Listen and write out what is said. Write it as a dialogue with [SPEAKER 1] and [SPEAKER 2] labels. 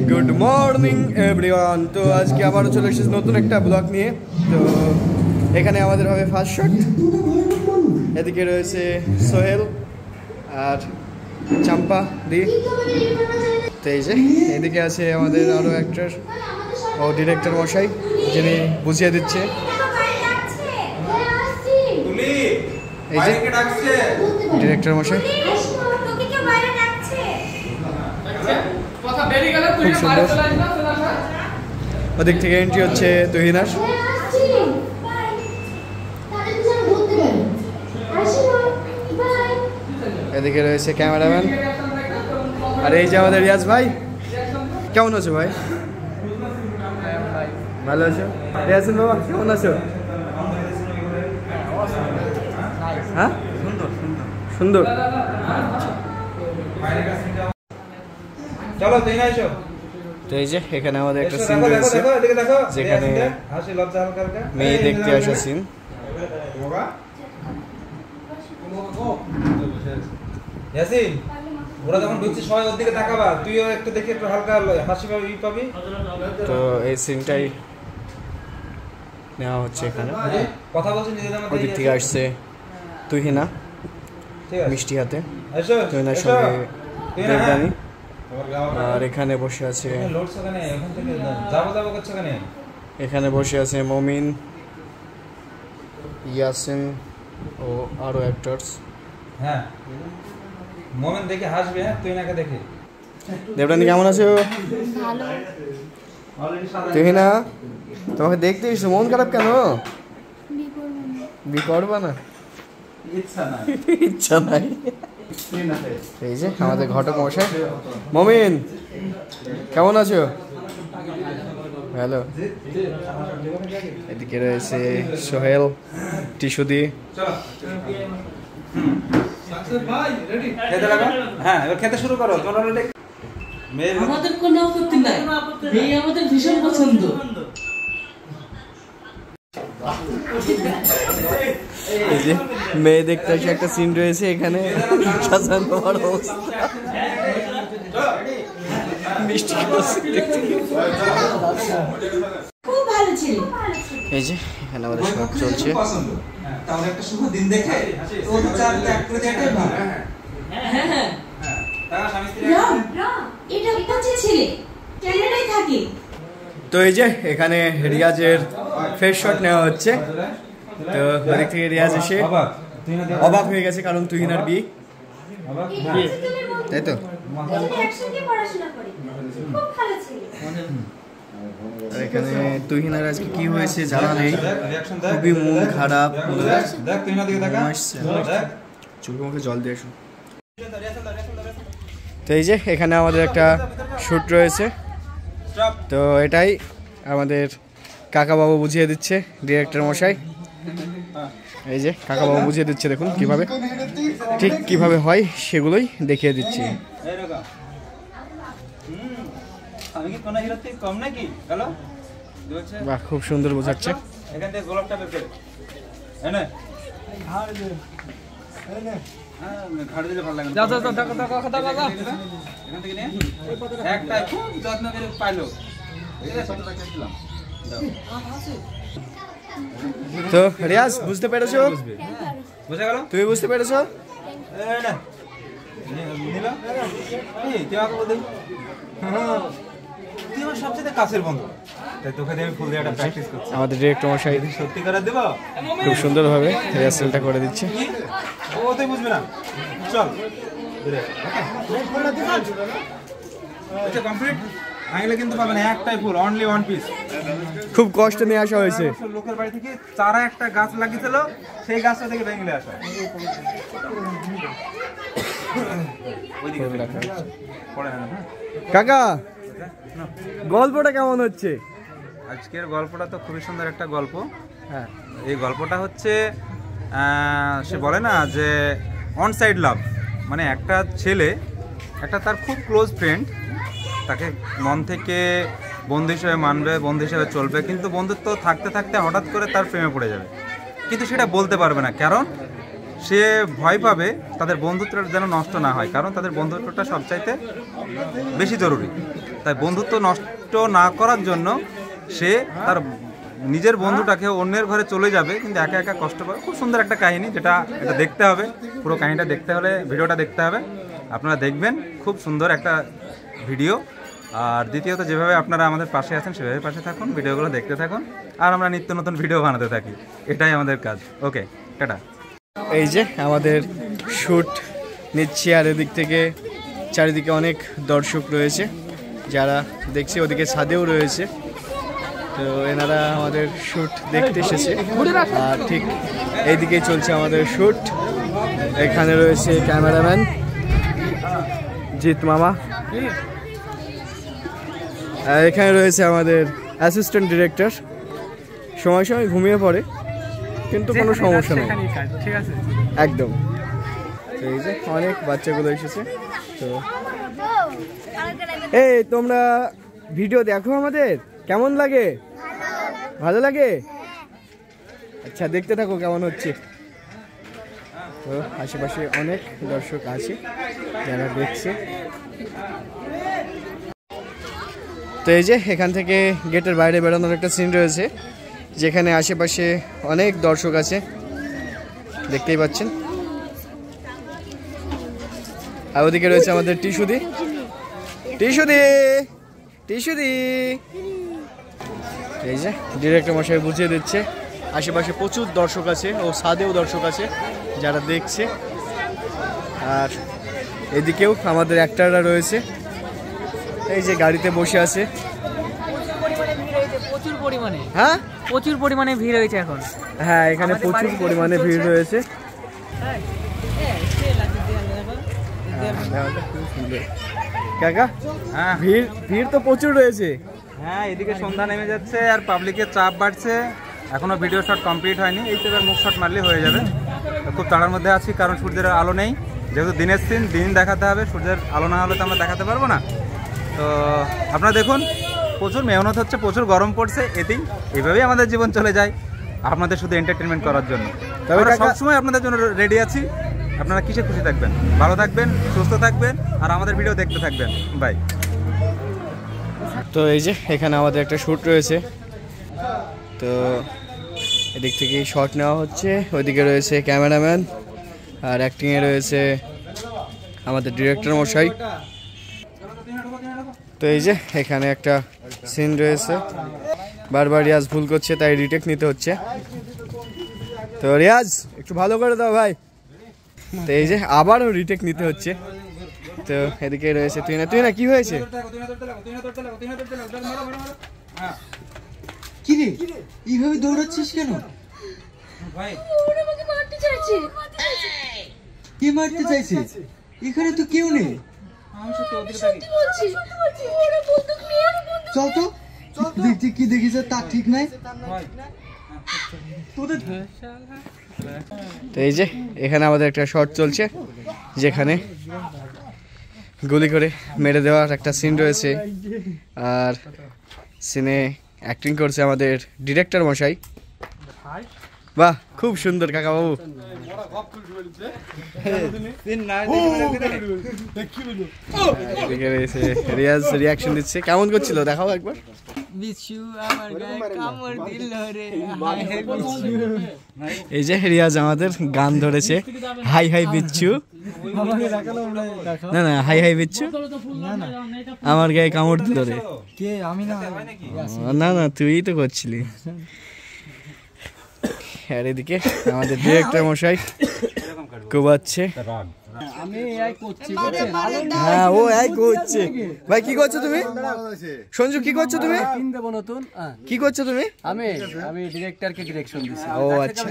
[SPEAKER 1] Good morning everyone. তো আজকে আবারও চলে এসেছি নতুন একটা ব্লগ নিয়ে। তো এখানে আমাদের হবে ফার্স্ট শট। এদিকে রয়েছে সোহেল আর চাম্পা দি। তো এই যে এদিকে আছে আমাদের আরও অ্যাক্টর ও ডিরেক্টর মশাই, যিনি বুঝিয়ে দিচ্ছে। এই যে ডিরেক্টর মশাই খুব সুন্দর। ওদিক থেকে এন্ট্রি হচ্ছে তুহিনার। এদিকে রয়েছে ক্যামেরাম্যান। আর এই যে আমাদের রিয়াজ ভাই। কেমন আছো ভাই? ভালো আছো? রিয়াজ বাবা কেমন আছো? হ্যাঁ সুন্দর।
[SPEAKER 2] চলো তুই না এসো।
[SPEAKER 1] তো এই যে এখানে আমাদের একটা সিন রয়েছে যেখানে মেয়ে দেখতে আসা সিন।
[SPEAKER 2] ইয়াসিন ওরা যখন ঢুকছে সবাই ওর দিকে তাকাবা, তুইও একটু দেখে একটু হালকা হাসি পাবি।
[SPEAKER 1] তো এই সিনটাই নেওয়া হচ্ছে এখানে।
[SPEAKER 2] কথা বলছি নিজেদের মধ্যে।
[SPEAKER 1] ওদিক থেকে আসছে তুহিনা মিষ্টি হাতে,
[SPEAKER 2] এসো
[SPEAKER 1] তুহিনার সঙ্গে দেবরানী। আর এখানে বসে আছে এখানে বসে আছে মমিন, ইয়াসিন ও আরো অ্যাক্টরস।
[SPEAKER 2] হ্যাঁ মোমেন দেখে হাসবে। হ্যাঁ তুই নাকে দেখে।
[SPEAKER 1] দেবরানী কেমন আছো? তুহিনা তোমাকে দেখতে এসেছো, মন খারাপ কেন? বি করবা না? ইচ্ছা নাই। এই যে আমাদের ঘটক মশাই। মমিন কেমন আছো? হ্যালো। এদিকে রয়েছে সোহেল টিস্যু দিয়ে।
[SPEAKER 2] হ্যাঁ এবার খেতে শুরু করো।
[SPEAKER 3] আমাদের কোনো আপত্তি নাই, মেয়ে আমাদের ভীষণ পছন্দ।
[SPEAKER 1] এই যে মেয়ে দেখতে এসে একটা সিন রয়েছে এখানে। মিষ্টি
[SPEAKER 3] খুব ভালো ছিল।
[SPEAKER 1] এই যে এখানে আমাদের শট চলছে।
[SPEAKER 2] তাহলে একটা শুভ দিন দেখে ও তো চার ত্যাগ করে দেওয়াটাই ভালো।
[SPEAKER 3] হ্যাঁ হ্যাঁ
[SPEAKER 2] তারা স্বামী স্ত্রী
[SPEAKER 3] এটা কোথায় ছেলে ক্যানাডায় থাকে।
[SPEAKER 1] তো এই যে এখানে রিয়াজের ফেস শট নেওয়া হচ্ছে। তো ওদিক থেকে রিয়াজ এসে অবাক হয়ে গেছে, কারণ তুহিনার বিয়ে, তাই তো। আর এখানে তুহিনার আজকে কি হয়েছে জানা নেই, খুবই মন খারাপ। চোখে মুখে জল দিয়ে আসুন। তো এই যে এখানে আমাদের একটা শ্যুট রয়েছে। তো এটাই আমাদের কাকাবাবু বুঝিয়ে দিচ্ছে, ডিরেক্টর মশাই। এই যে কাকাবাবু বুঝিয়ে দিচ্ছে, দেখুন কিভাবে ঠিক কিভাবে হয় সেগুলোই দেখিয়ে দিচ্ছি। বাহ খুব সুন্দর বোঝাচ্ছে। তো রিয়াজ বুঝতে পেরেছো?
[SPEAKER 2] বুঝে গেল?
[SPEAKER 1] তুমি বুঝতে পেরেছো?
[SPEAKER 2] তুই আমার সবচেয়ে কাছের বন্ধু, তাই তোকে দিয়ে আমি ফুল দিয়ে একটা প্র্যাকটিস করছি।
[SPEAKER 1] আমাদের ডিরেক্টর মশাই
[SPEAKER 2] সত্যি করে দেবো,
[SPEAKER 1] খুব সুন্দরভাবে রিহার্সালটা করে দিচ্ছে।
[SPEAKER 2] ও তুই বুঝবি না, চল কমপ্লিট আইলে কিন্তু পাবেন একটাই ফুল, অনলি ওয়ান পিস।
[SPEAKER 1] খুব কষ্ট নিয়ে আসা হয়েছে।
[SPEAKER 2] লোকের বাড়ি থেকে চারা একটা গাছ লাগিয়েছিল, সেই গাছটা থেকে ভেঙে আসা।
[SPEAKER 1] কাকা গল্পটা কেমন হচ্ছে?
[SPEAKER 2] আজকের গল্পটা তো খুবই সুন্দর একটা গল্প।
[SPEAKER 1] হ্যাঁ
[SPEAKER 2] এই গল্পটা হচ্ছে সে বলে না যে অন সাইড লাভ, মানে একটা ছেলে একটা তার খুব ক্লোজ ফ্রেন্ড, তাকে মন থেকে বন্ধু হিসেবে মানবে, বন্ধু হিসেবে চলবে, কিন্তু বন্ধুত্ব থাকতে থাকতে হঠাৎ করে তার প্রেমে পড়ে যাবে, কিন্তু সেটা বলতে পারবে না, কারণ সে ভয় পাবে তাদের বন্ধুত্বটা যেন নষ্ট না হয়, কারণ তাদের বন্ধুত্বটা সবচাইতে বেশি জরুরি। তাই বন্ধুত্ব নষ্ট না করার জন্য সে তার নিজের বন্ধুটাকে অন্যের ঘরে চলে যাবে, কিন্তু একা একা কষ্ট পাবে। খুব সুন্দর একটা কাহিনী, যেটা এটা দেখতে হবে, পুরো কাহিনীটা দেখতে হলে ভিডিওটা দেখতে হবে। আপনারা দেখবেন, খুব সুন্দর একটা ভিডিও। আর দ্বিতীয়ত, যেভাবে আপনারা আমাদের পাশে আছেন সেভাবে পাশে থাকুন, ভিডিওগুলো দেখতে থাকুন, আর আমরা নিত্য নতুন ভিডিও বানাতে থাকি, এটাই আমাদের কাজ। ওকে, টাটা।
[SPEAKER 1] এই যে আমাদের শ্যুট নিচ্ছি, আর এদিক থেকে চারিদিকে অনেক দর্শক রয়েছে যারা দেখছে, ওদিকে ছাদেও রয়েছে। তো এনারা আমাদের শ্যুট দেখতে এসেছে। আর ঠিক এইদিকেই চলছে আমাদের শ্যুট। এখানে রয়েছে ক্যামেরাম্যান জিৎ মামা, আর এখানে রয়েছে আমাদের অ্যাসিস্ট্যান্ট ডিরেক্টর। সময় সময় ঘুমিয়ে পড়ে, কিন্তু কোনো সমস্যা নেই, ঠিক আছে একদম। তো এই যে অনেক বাচ্চাগুলো এসেছে। তো এই তোমরা ভিডিও দেখো আমাদের, কেমন লাগে? ভালো লাগে? আচ্ছা, দেখতে থাকো কেমন হচ্ছে। তো আশেপাশে অনেক দর্শক আছে যারা দেখছে। তো এই যে এখান থেকে গেটের বাইরে বেরোনোর একটা সিন রয়েছে, যেখানে আশেপাশে অনেক দর্শক আছে, দেখতেই পাচ্ছেন। আর ওদিকে রয়েছে আমাদের টিসুদি। এই যে ডিরেক্টর মশাই বুঝিয়ে দিচ্ছে। আশেপাশে প্রচুর দর্শক আছে, ও ছাদেও দর্শক আছে যারা দেখছে। আর এদিকেও আমাদের অ্যাক্টররা রয়েছে, এই যে গাড়িতে বসে আছে।
[SPEAKER 3] প্রচুর পরিমাণে ভিড় হয়েছে এখন।
[SPEAKER 1] হ্যাঁ, এখানে প্রচুর পরিমাণে ভিড় রয়েছে। কাকা,
[SPEAKER 2] হ্যাঁ,
[SPEAKER 1] ভিড় তো প্রচুর রয়েছে।
[SPEAKER 2] হ্যাঁ, এদিকে সন্ধ্যা নেমে যাচ্ছে আর পাবলিকের চাপ বাড়ছে। এখনো ভিডিও শট কমপ্লিট হয়নি, এই তো এবার মুখ শট মারলেই হয়ে যাবে। খুব তাড়ার মধ্যে আছি, কারণ সূর্যের আলো নেই, যেহেতু দিনের সিন, দিন দেখাতে হবে। সূর্যের আলো না হলে তো আমরা দেখাতে পারবো না। তো আপনারা দেখুন, প্রচুর মেহনত হচ্ছে, প্রচুর গরম পড়ছে, এইভাবেই আমাদের জীবন চলে যায়, আপনাদের শুধু এন্টারটেনমেন্ট করার জন্য। আমরা সবসময় আপনাদের জন্য রেডি আছি। আপনারা কিসে খুশি থাকবেন, ভালো থাকবেন, সুস্থ থাকবেন, আর আমাদের ভিডিও দেখতে থাকবেন। বাই।
[SPEAKER 1] তো এই যে এখানে আমাদের একটা শ্যুট রয়েছে, তো এদিক থেকে শট নেওয়া হচ্ছে। ওইদিকে রয়েছে ক্যামেরাম্যান, আর অ্যাক্টিংয়ে রয়েছে আমাদের ডিরেক্টর মশাই। তো এই যে এখানে একটা সিন রয়েছে, বারবার রিয়াজ ভুল করছে, তাই রিটেক নিতে হচ্ছে। তো রিয়াজ একটু ভালো করে দাও ভাই। তো এই যে আবারও রিটেক নিতে হচ্ছে। তো এদিকে রয়েছে তুই না কি হয়েছে?
[SPEAKER 4] কি রে, এইভাবে দৌড়াচ্ছিস কেন? কে মারতে চাইছে? এখানে তো কেউ নেই। চল তো, দেখতে কি দেখিস তার ঠিক নাই।
[SPEAKER 1] তো এই যে এখানে আমাদের একটা শট চলছে, যেখানে গুলি করে মেরে দেওয়ার একটা সিন রয়েছে। আর সিনে অ্যাক্টিং করছে আমাদের ডিরেক্টর মশাই। বাহ, খুব সুন্দর কাকা বাবু। রিয়াজ রিয়াকশন দিচ্ছে, কেমন করছিল দেখাও একবার। এই যে রিয়াজ আমাদের গান ধরেছে, হাই হাই বিচ্ছু। না না, হাই হাই বিচ্ছু, আমার গায়ে কামড় দিল রে। না না, তুই তো করছিলি। আর এদিকে আমাদের ডিরেক্টর মশাই কোবাচ্ছে। হ্যাঁ, ও এই করছে। ভাই কি করছো তুমি? সঞ্জু কি করছো তুমি? কি করছো তুমি?
[SPEAKER 4] আমি ডিরেক্টরকে ডিরেকশন দিচ্ছি।
[SPEAKER 1] ও আচ্ছা।